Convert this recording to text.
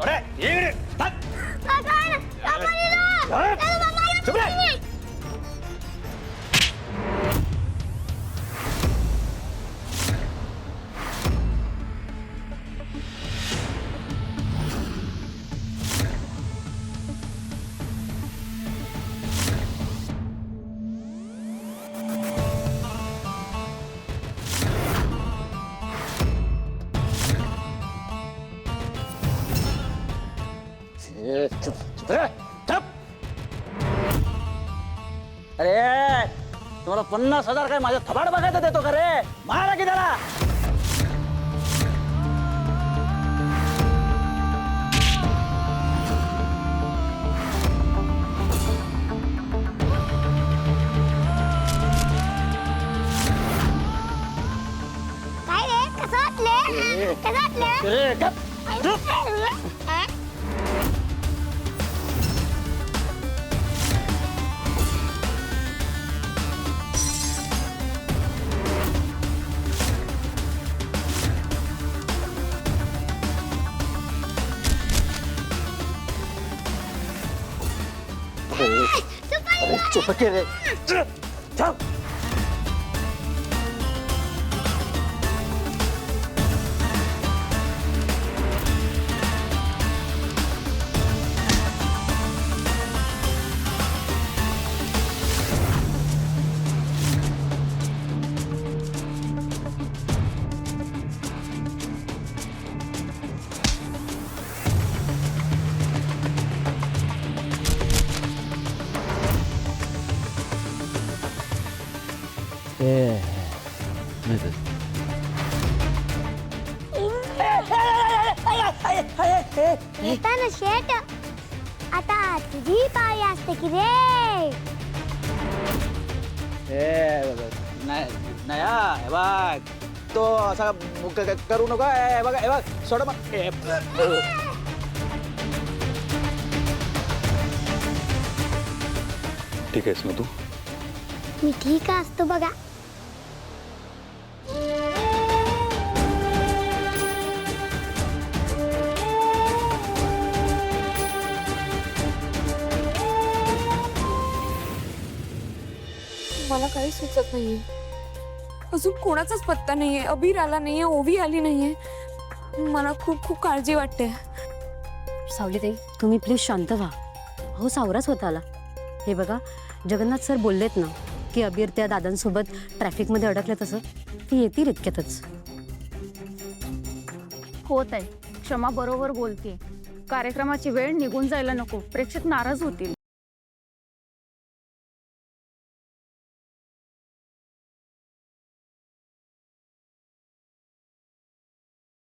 सोडे ये चुप रे. चुप चुप रे चुप. अरे तुम्हाला 50,000 काय माझ्या थबाड बघायला देतो का रे? मारा की त्याला. काय रे कसं वाटले कसं वाटले रे गप चुप. अरे चुप के रे. चुप. येताना शेट आता तुझी पाळी असते की रे. नाही हा हे बघ तो असा करू नको. हे बघ हे बघ सोड मग. ठीक आहेस ना तू? मी ठीक असतो बघा. मला काही सुचत नाहीये. अजून कोणाचाच पत्ता नाहीये. अबीर आला नाहीये, ओवी आली नाहीये. मला खूप खूप काळजी वाटते. सावलीताई तुम्ही प्लीज शांत व्हा. हो सावराच होता आला. हे बघा जगन्नाथ सर बोललेत ना की अबीर त्या दादांसोबत ट्रॅफिकमध्ये अडकले, तसं ती येतील इतक्यातच. होत आहे. क्षमा बरोबर बोलते. कार्यक्रमाची वेळ निघून जायला नको. प्रेक्षक नाराज होतील.